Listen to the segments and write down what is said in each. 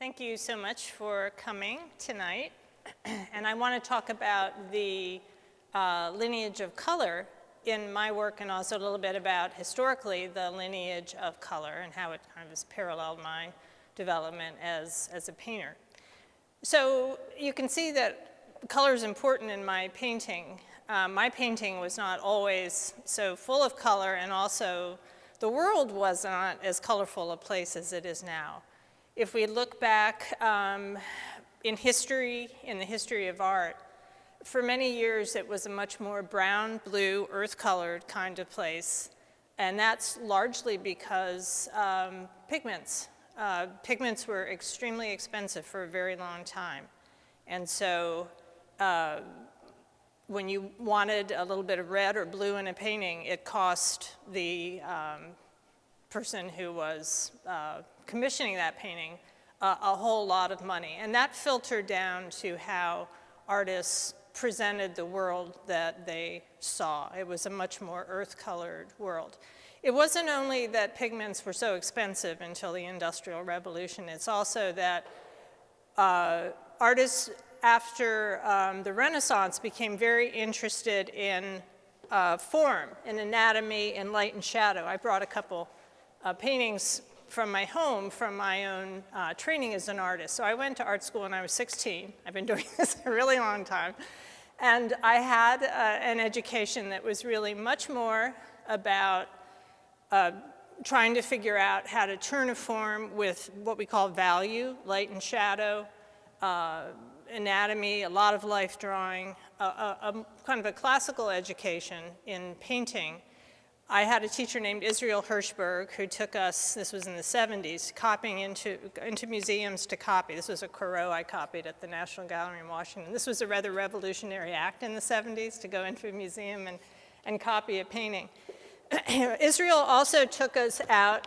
Thank you so much for coming tonight. And I want to talk about the lineage of color in my work, and also a little bit about historically the lineage of color and how it kind of has paralleled my development as a painter. So you can see that color is important in my painting. My painting was not always so full of color, and also the world was not as colorful a place as it is now. If we look back in the history of art, for many years it was a much more brown, blue, earth-colored kind of place, and that's largely because pigments. Pigments were extremely expensive for a very long time, and so when you wanted a little bit of red or blue in a painting, it cost the person who was commissioning that painting a whole lot of money. And that filtered down to how artists presented the world that they saw. It was a much more earth-colored world. It wasn't only that pigments were so expensive until the Industrial Revolution, it's also that artists after the Renaissance became very interested in form, in anatomy, in light and shadow. I brought a couple paintings from my home, from my own training as an artist. So I went to art school when I was 16. I've been doing this a really long time. And I had an education that was really much more about trying to figure out how to turn a form with what we call value, light and shadow, anatomy, a lot of life drawing, kind of a classical education in painting. I had a teacher named Israel Hirschberg who took us, this was in the 70s, copying into museums to copy. This was a Corot I copied at the National Gallery in Washington. This was a rather revolutionary act in the 70s, to go into a museum and copy a painting. Israel also took us out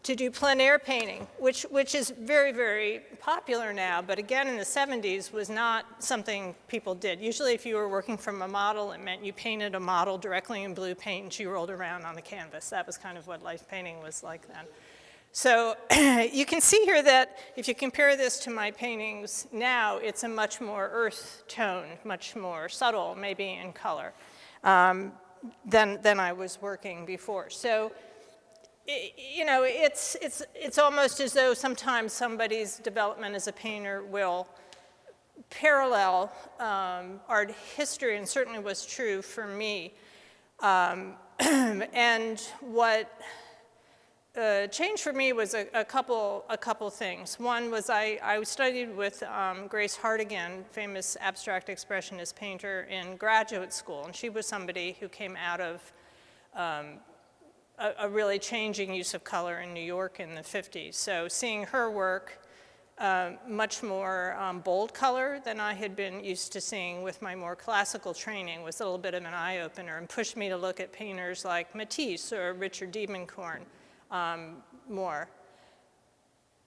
to do plein air painting, which is very, very popular now, but again in the 70s was not something people did. Usually if you were working from a model, it meant you painted a model directly in blue paint and she rolled around on the canvas. That was kind of what life painting was like then. So you can see here that if you compare this to my paintings now, it's a much more earth tone, much more subtle, maybe in color, than I was working before. So, you know, it's almost as though sometimes somebody's development as a painter will parallel art history, and certainly was true for me. And what changed for me was a couple things. One was I studied with Grace Hartigan, famous abstract expressionist painter, in graduate school, and she was somebody who came out of a really changing use of color in New York in the 50s. So seeing her work, much more bold color than I had been used to seeing with my more classical training, was a little bit of an eye-opener and pushed me to look at painters like Matisse or Richard Diebenkorn more.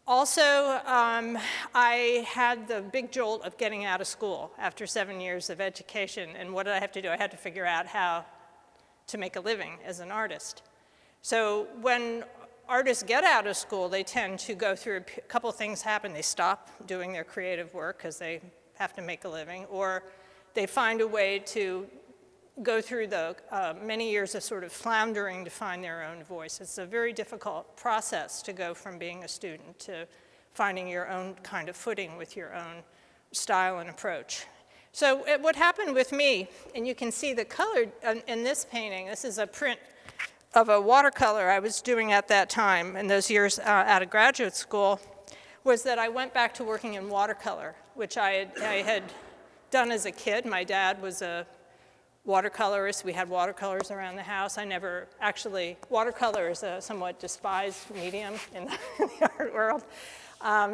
Also, I had the big jolt of getting out of school after 7 years of education, and what did I have to do? I had to figure out how to make a living as an artist. So when artists get out of school, they tend to go through a couple things happen. They stop doing their creative work because they have to make a living, or they find a way to go through the many years of sort of floundering to find their own voice. It's a very difficult process to go from being a student to finding your own kind of footing with your own style and approach. So what happened with me, and you can see the color in this painting, this is a print of a watercolor I was doing at that time in those years out of graduate school, was that I went back to working in watercolor, which I had done as a kid. My dad was a watercolorist. We had watercolors around the house. Watercolor is a somewhat despised medium in the art world.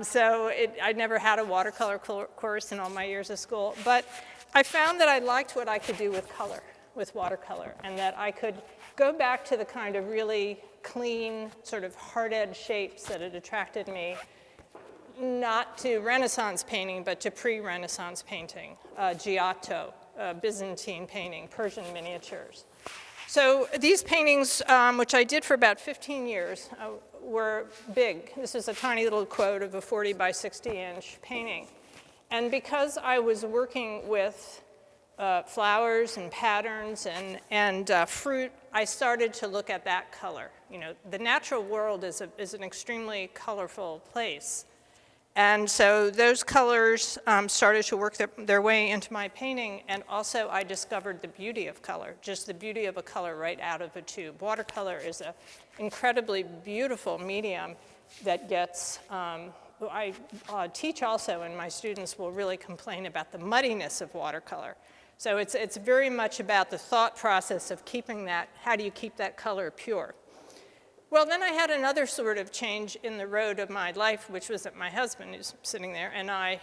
So I never had a watercolor course in all my years of school. But I found that I liked what I could do with color, with watercolor, and that I could go back to the kind of really clean, sort of hard-edged shapes that had attracted me, not to Renaissance painting, but to pre-Renaissance painting, Giotto, Byzantine painting, Persian miniatures. So these paintings, which I did for about 15 years, were big. This is a tiny little quote of a 40 by 60 inch painting. And because I was working with flowers and patterns and fruit, I started to look at that color. You know, the natural world is an extremely colorful place. And so those colors started to work their way into my painting, and also I discovered the beauty of color, just the beauty of a color right out of a tube. Watercolor is an incredibly beautiful medium that gets, I teach also, and my students will really complain about the muddiness of watercolor. So it's very much about the thought process of keeping that, how do you keep that color pure? Well, then I had another sort of change in the road of my life, which was that my husband, who's sitting there, and I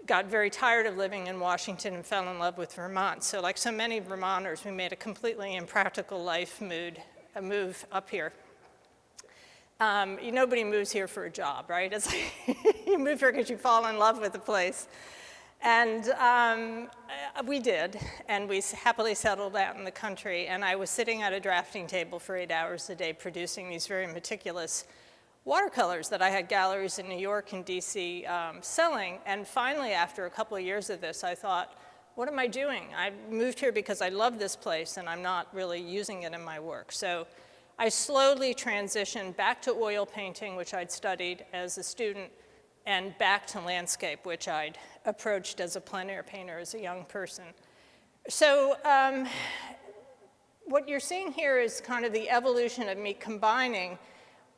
got very tired of living in Washington and fell in love with Vermont. So like so many Vermonters, we made a completely impractical life move up here. Nobody moves here for a job, right? It's like you move here because you fall in love with the place. And we did, and we happily settled out in the country, and I was sitting at a drafting table for 8 hours a day producing these very meticulous watercolors that I had galleries in New York and DC selling. And finally, after a couple of years of this, I thought, what am I doing? I moved here because I love this place, and I'm not really using it in my work. So I slowly transitioned back to oil painting, which I'd studied as a student, and back to landscape, which I'd approached as a plein air painter as a young person. So what you're seeing here is kind of the evolution of me combining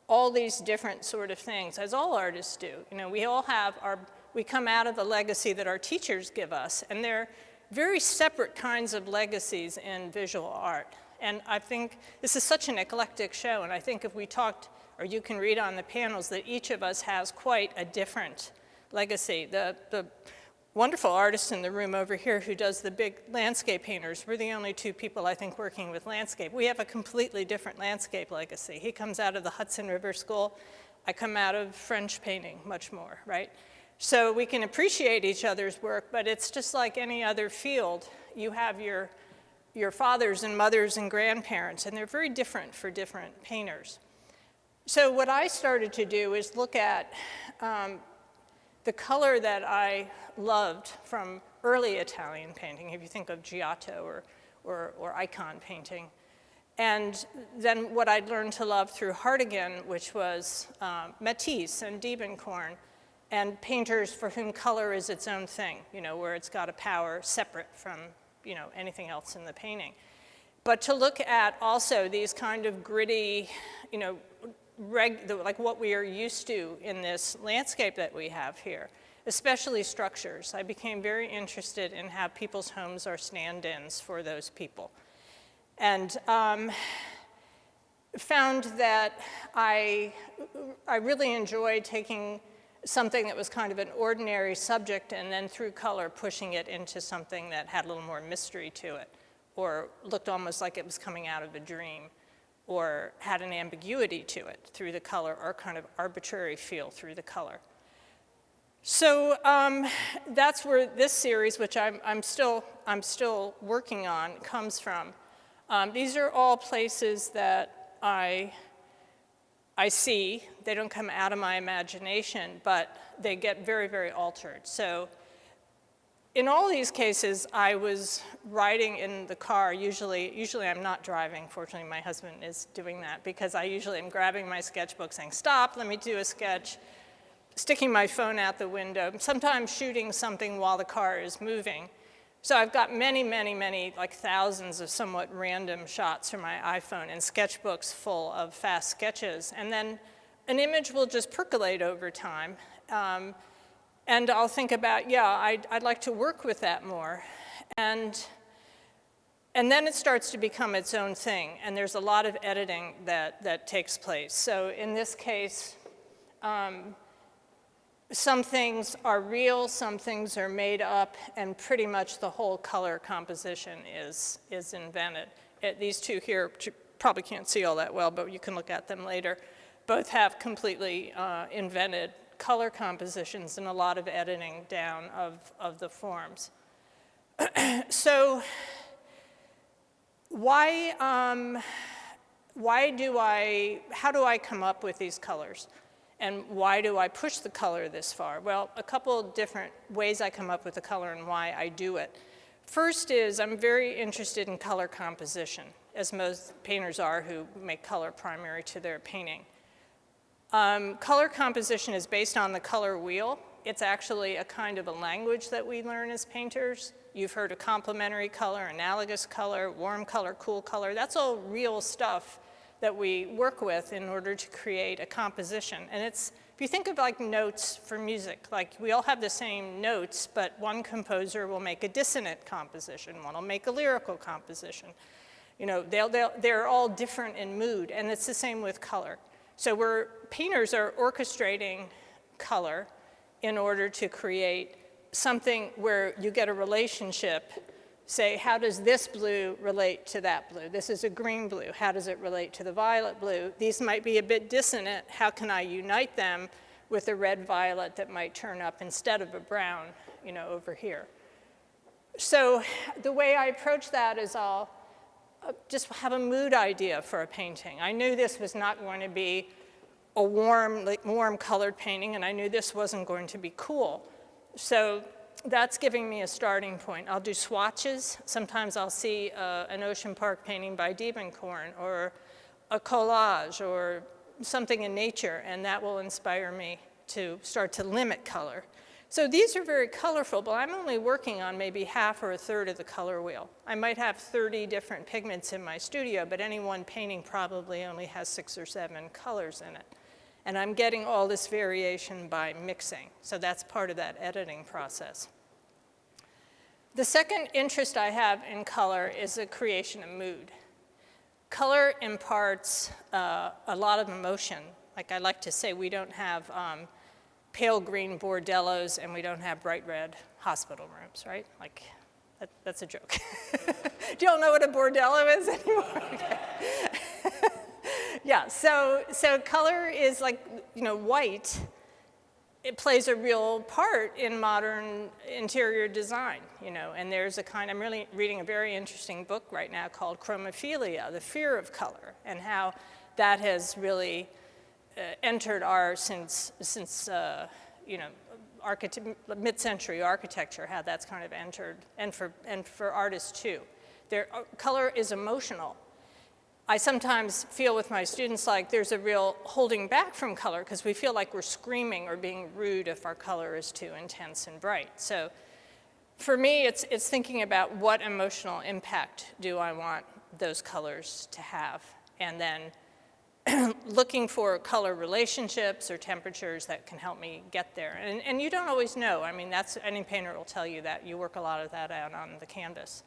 all these different sort of things, as all artists do. You know, we come out of the legacy that our teachers give us, and they're very separate kinds of legacies in visual art. And I think this is such an eclectic show, and I think if we talked, or you can read on the panels, that each of us has quite a different legacy. The wonderful artist in the room over here who does the big landscape painters, we're the only two people, I think, working with landscape. We have a completely different landscape legacy. He comes out of the Hudson River School. I come out of French painting much more, right? So we can appreciate each other's work, but it's just like any other field. You have your fathers and mothers and grandparents, and they're very different for different painters. So what I started to do is look at the color that I loved from early Italian painting, if you think of Giotto or icon painting. And then what I'd learned to love through Hartigan, which was Matisse and Diebenkorn, and painters for whom color is its own thing, you know, where it's got a power separate from, you know, anything else in the painting. But to look at also these kind of gritty, you know, like what we are used to in this landscape that we have here, especially structures. I became very interested in how people's homes are stand-ins for those people. And found that I really enjoyed taking something that was kind of an ordinary subject and then through color pushing it into something that had a little more mystery to it, or looked almost like it was coming out of a dream, or had an ambiguity to it through the color, or kind of arbitrary feel through the color. So that's where this series, which I'm still working on, comes from. These are all places that I see. They don't come out of my imagination, but they get very, very altered. So in all these cases, I was riding in the car. Usually I'm not driving. Fortunately, my husband is doing that, because I usually am grabbing my sketchbook saying, stop, let me do a sketch, sticking my phone out the window, sometimes shooting something while the car is moving. So I've got many, many, many, like thousands of somewhat random shots from my iPhone and sketchbooks full of fast sketches. And then an image will just percolate over time. And I'll think about, yeah, I'd like to work with that more. And then it starts to become its own thing, and there's a lot of editing that takes place. So in this case, some things are real, some things are made up, and pretty much the whole color composition is invented. These two here, which you probably can't see all that well, but you can look at them later, both have completely invented color compositions and a lot of editing down of the forms. So why how do I come up with these colors? And why do I push the color this far? Well, a couple different ways I come up with the color and why I do it. First is I'm very interested in color composition, as most painters are who make color primary to their painting. Color composition is based on the color wheel. It's actually a kind of a language that we learn as painters. You've heard of complementary color, analogous color, warm color, cool color. That's all real stuff that we work with in order to create a composition. And it's, if you think of like notes for music, like we all have the same notes, but one composer will make a dissonant composition, one will make a lyrical composition. You know, they're all different in mood, and it's the same with color. So painters are orchestrating color in order to create something where you get a relationship. Say, how does this blue relate to that blue? This is a green blue. How does it relate to the violet blue? These might be a bit dissonant. How can I unite them with a red violet that might turn up instead of a brown, you know, over here? So the way I approach that is I'll just have a mood idea for a painting. I knew this was not going to be a warm colored painting, and I knew this wasn't going to be cool. So that's giving me a starting point. I'll do swatches. Sometimes I'll see an Ocean Park painting by Diebenkorn or a collage or something in nature, and that will inspire me to start to limit color. So these are very colorful, but I'm only working on maybe half or a third of the color wheel. I might have 30 different pigments in my studio, but any one painting probably only has 6 or 7 colors in it. And I'm getting all this variation by mixing. So that's part of that editing process. The second interest I have in color is the creation of mood. Color imparts a lot of emotion. Like I like to say, we don't have pale green bordellos and we don't have bright red hospital rooms, right? Like, that's a joke. Do you all know what a bordello is anymore? Okay. Yeah, so color is like, you know, white. It plays a real part in modern interior design, you know, and there's I'm really reading a very interesting book right now called Chromophilia, The Fear of Color, and how that has really entered since you know, mid-century architecture, how that's kind of entered, and for artists too. Color is emotional. I sometimes feel with my students like there's a real holding back from color because we feel like we're screaming or being rude if our color is too intense and bright. So for me, it's thinking about what emotional impact do I want those colors to have, and then looking for color relationships or temperatures that can help me get there. And you don't always know. I mean, any painter will tell you that. You work a lot of that out on the canvas.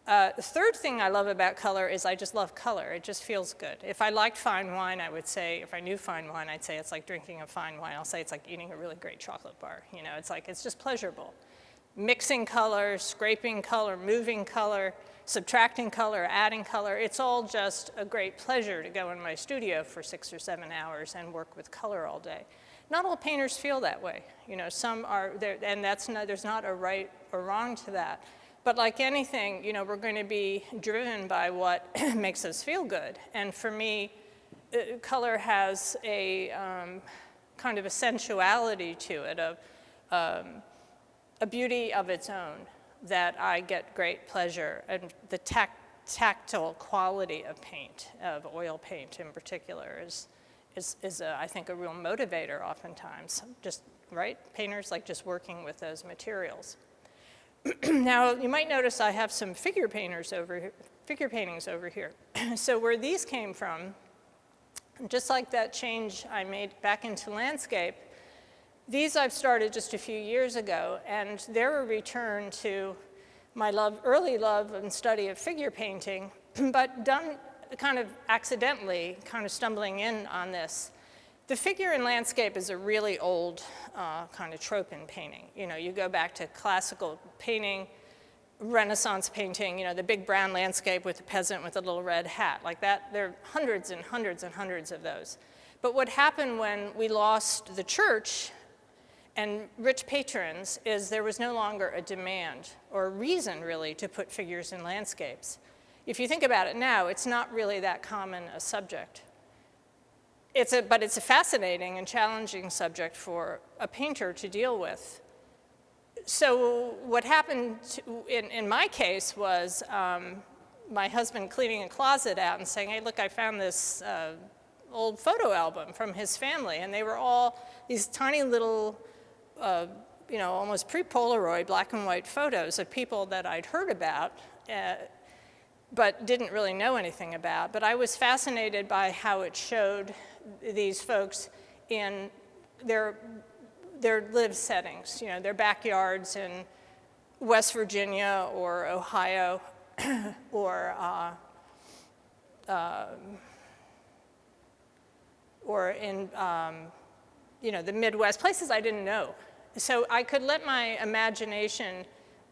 The third thing I love about color is I just love color. It just feels good. If I liked fine wine, I would say, if I knew fine wine, I'd say it's like drinking a fine wine. I'll say it's like eating a really great chocolate bar. You know, it's just pleasurable. Mixing color, scraping color, moving color, subtracting color, adding color, it's all just a great pleasure to go in my studio for 6 or 7 hours and work with color all day. Not all painters feel that way. You know, some are, and there's not a right or wrong to that. But like anything, you know, we're going to be driven by what makes us feel good. And for me, color has a kind of a sensuality to it, a beauty of its own that I get great pleasure. And the tactile quality of paint, of oil paint in particular, is I think, a real motivator oftentimes. Just, right? Painters like just working with those materials. Now, you might notice I have some figure paintings over here. So where these came from, just like that change I made back into landscape, these I've started just a few years ago, and they're a return to my early love and study of figure painting, but done kind of accidentally, kind of stumbling in on this. The figure in landscape is a really old kind of trope in painting. You know, you go back to classical painting, Renaissance painting, you know, the big brown landscape with the peasant with a little red hat, like that. There are hundreds and hundreds and hundreds of those. But what happened when we lost the church and rich patrons is there was no longer a demand or a reason, really, to put figures in landscapes. If you think about it now, it's not really that common a subject. But it's a fascinating and challenging subject for a painter to deal with. So what happened in my case was my husband cleaning a closet out and saying, hey, look, I found this old photo album from his family. And they were all these tiny little, almost pre-Polaroid black and white photos of people that I'd heard about, but didn't really know anything about. But I was fascinated by how it showed these folks in their lived settings, their backyards in West Virginia or Ohio or in the Midwest, places I didn't know. So I could let my imagination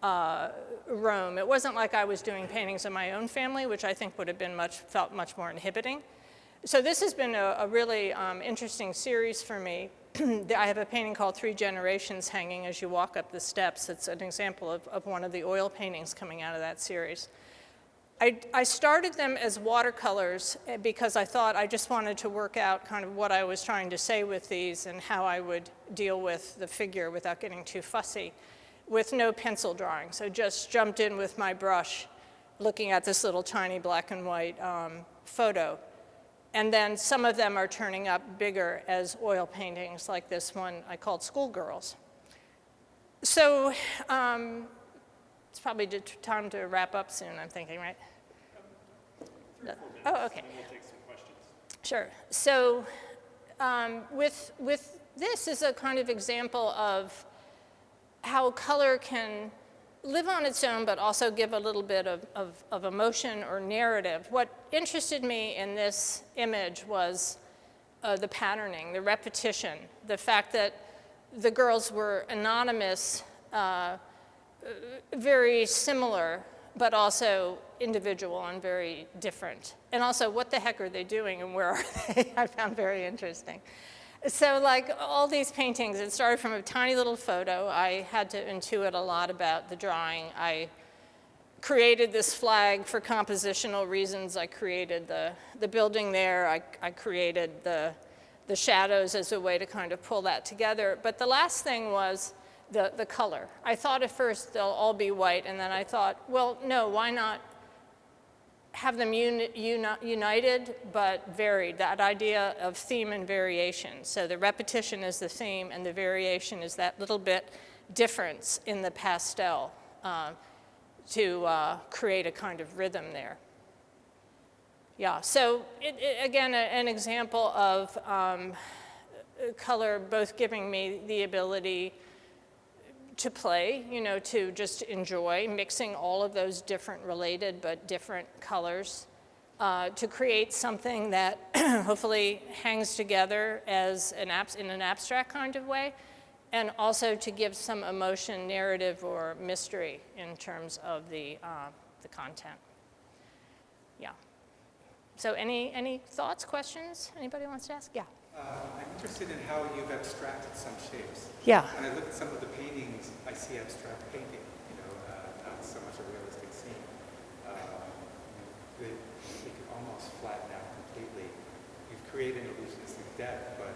roam. It wasn't like I was doing paintings of my own family, which I think would have been felt much more inhibiting. So this has been a really interesting series for me. I have a painting called 3 Generations hanging as you walk up the steps. It's an example of one of the oil paintings coming out of that series. I started them as watercolors because I thought I just wanted to work out kind of what I was trying to say with these and how I would deal with the figure without getting too fussy, with no pencil drawing. So just jumped in with my brush, looking at this little tiny black and white photo. And then some of them are turning up bigger as oil paintings, like this one I called Schoolgirls. So it's probably time to wrap up soon, I'm thinking, right? 3 or 4 minutes, oh, okay. And we'll take some questions. Sure. So with this is a kind of example of how color can live on its own, but also give a little bit of emotion or narrative. What interested me in this image was the patterning, the repetition, the fact that the girls were anonymous, very similar, but also individual and very different. And also, what the heck are they doing and where are they? I found very interesting. So like all these paintings, it started from a tiny little photo. I had to intuit a lot about the drawing. I created this flag for compositional reasons. I created the building there. I created the shadows as a way to kind of pull that together. But the last thing was the color. I thought at first they'll all be white, and then I thought, well, no, why not have them united but varied, that idea of theme and variation. So the repetition is the theme and the variation is that little bit difference in the pastel to create a kind of rhythm there. Yeah, so again, an example of color both giving me the ability to play, to just enjoy mixing all of those different related but different colors, to create something that hopefully hangs together as in an abstract kind of way, and also to give some emotion, narrative, or mystery in terms of the content. Yeah. So any thoughts, questions? Anybody wants to ask? Yeah. I'm interested in how you've abstracted some shapes. Yeah. When I look at some of the paintings, I see abstract painting, not so much a realistic scene. They could almost flatten out completely. You've created an illusionistic depth, but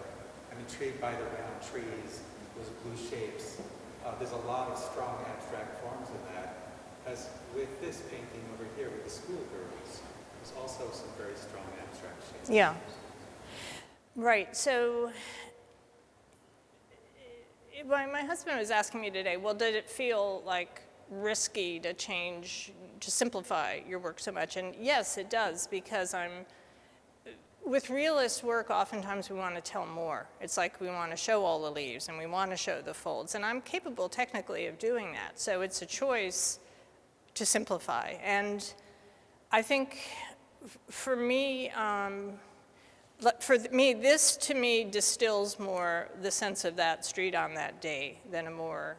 I'm intrigued by the round trees, those blue shapes. There's a lot of strong abstract forms in that. As with this painting over here with the schoolgirls, there's also some very strong abstract shapes. Yeah. Right, so my husband was asking me today, well, did it feel like risky to simplify your work so much? And yes, it does, because with realist work, oftentimes we want to tell more. It's like we want to show all the leaves and we want to show the folds, and I'm capable technically of doing that. So it's a choice to simplify. And I think for me, this to me distills more the sense of that street on that day than a more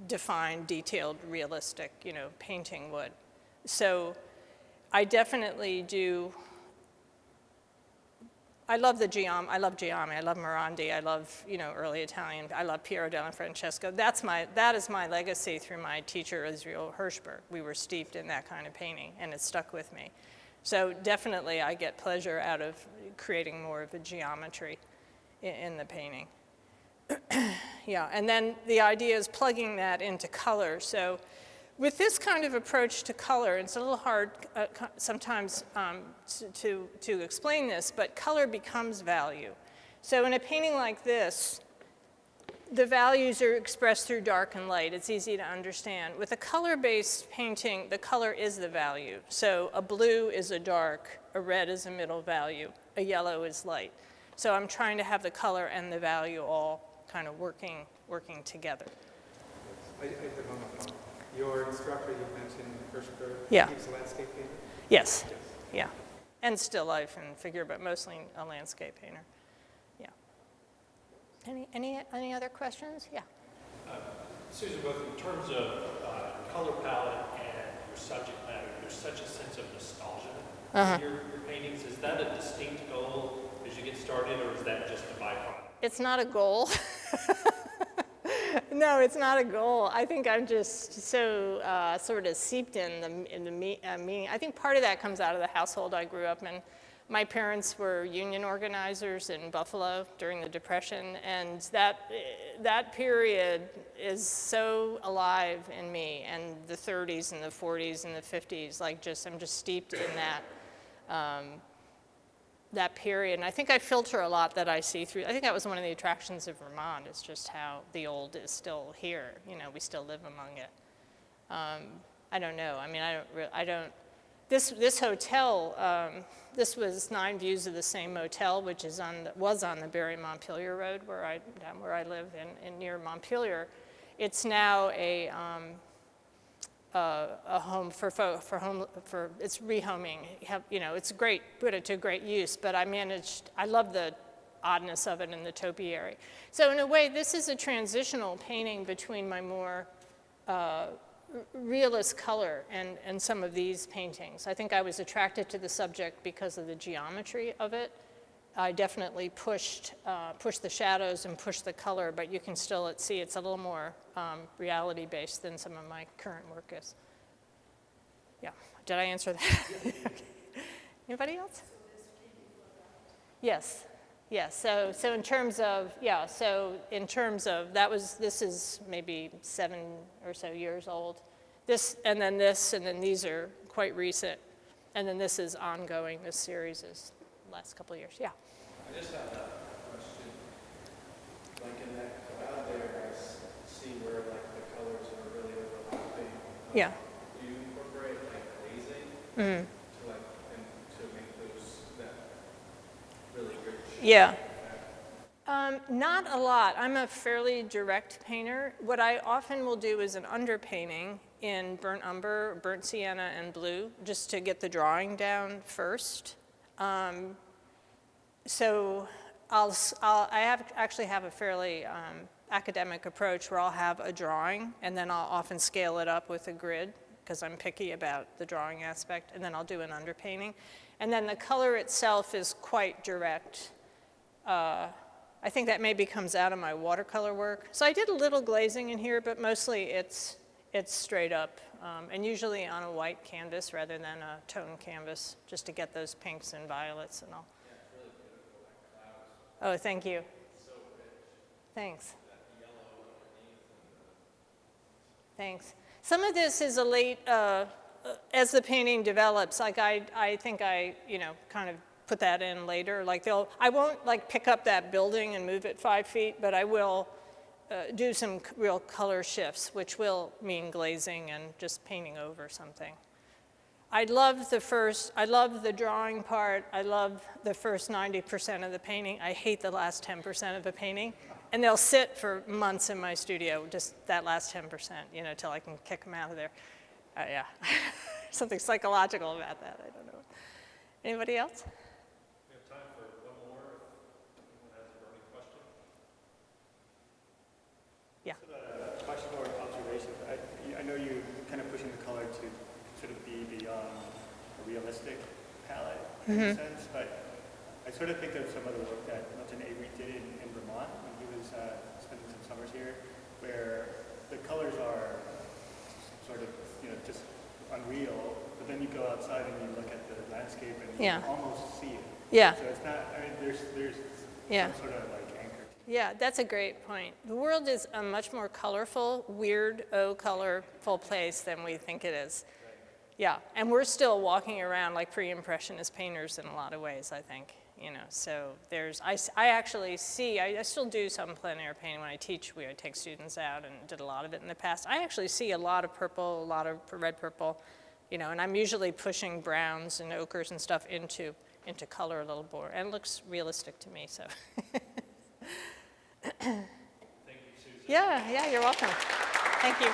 defined, detailed, realistic, painting would. So I definitely do. I love the I love Giammi, I love Morandi, I love, you know, early Italian, I love Piero della Francesco. That is my legacy through my teacher, Israel Hirschberg. We were steeped in that kind of painting, and it stuck with me. So definitely I get pleasure out of creating more of a geometry in the painting. Yeah, and then the idea is plugging that into color. So with this kind of approach to color, it's a little hard sometimes to explain this, but color becomes value. So in a painting like this, the values are expressed through dark and light. It's easy to understand. With a color-based painting, the color is the value. So a blue is a dark, a red is a middle value, a yellow is light. So I'm trying to have the color and the value all kind of working together. I have a moment. Your instructor, you mentioned Hirschberg. Yeah. He was a landscape painter? Yes. Yeah. And still life and figure, but mostly a landscape painter. Yeah. Any other questions? Yeah. Susan, both in terms of color palette and your subject matter, there's such a sense of nostalgia in your paintings. Is that a distinct goal as you get started, or is that just a byproduct? It's not a goal. No, it's not a goal. I think I'm just so sort of seeped in the meaning. I think part of that comes out of the household I grew up in. My parents were union organizers in Buffalo during the Depression, and that period is so alive in me, and the 30s and the 40s and the 50s, like I'm just steeped in that period. And I think I filter a lot that I see through. I think that was one of the attractions of Vermont, is just how the old is still here. You know, we still live among it. I don't know. I mean, I don't. This hotel, this was 9 views of the same motel, which was on the Barry Montpelier Road, where I live in near Montpelier. It's now a home for it's rehoming. It's great, put it to great use, but I love the oddness of it in the topiary. So in a way, this is a transitional painting between my more realist color and some of these paintings. I think I was attracted to the subject because of the geometry of it. I definitely pushed the shadows and pushed the color, but you can still see it's a little more reality-based than some of my current work is. Yeah, did I answer that? Okay. Anybody else? Yes, yes. So in terms of this is maybe 7 or so years old. This, and then these are quite recent, and then this is ongoing. This series is last couple of years. Yeah. I just have a question. Like in that cloud there, I see where like the colors are really overlapping. Yeah. Do you incorporate like glazing to make those that really rich? Yeah. Not a lot. I'm a fairly direct painter. What I often will do is an underpainting in burnt umber, burnt sienna, and blue, just to get the drawing down first. So I actually have a fairly academic approach where I'll have a drawing, and then I'll often scale it up with a grid, because I'm picky about the drawing aspect, and then I'll do an underpainting. And then the color itself is quite direct. I think that maybe comes out of my watercolor work. So I did a little glazing in here, but mostly it's straight up, and usually on a white canvas rather than a tone canvas, just to get those pinks and violets and all. Yeah, it's really beautiful, like clouds. Oh, thank you. It's so rich. Thanks. That yellow underneath and Thanks. Some of this is a late, as the painting develops, like I think I kind of put that in later. Like I won't like pick up that building and move it 5 feet, but I will do some real color shifts, which will mean glazing and just painting over something. I love the drawing part. I love the first 90% of the painting. I hate the last 10% of the painting. And they'll sit for months in my studio, just that last 10%, till I can kick them out of there. Yeah, something psychological about that, I don't know. Anybody else? We have time for one more, if anyone has a burning question. Yeah. Question or observation. I know you're kind of pushing the color to sort of be beyond a realistic palette in a sense, but I sort of think of some of the work that Milton Avery did in Vermont when he was spending some summers here, where the colors are sort of, just unreal, but then you go outside and you look at the landscape and you Yeah. almost see it. Yeah. So it's not, I mean, there's Yeah. some sort of like anchor. Yeah, that's a great point. The world is a much more colorful, weird, colorful place than we think it is. Yeah, and we're still walking around like pre-impressionist painters in a lot of ways, I think. So I actually see, I still do some plein air painting when I teach. I take students out and did a lot of it in the past. I actually see a lot of purple, a lot of red purple, and I'm usually pushing browns and ochres and stuff into color a little more, and it looks realistic to me, so. Thank you, Susan. Yeah, you're welcome. Thank you.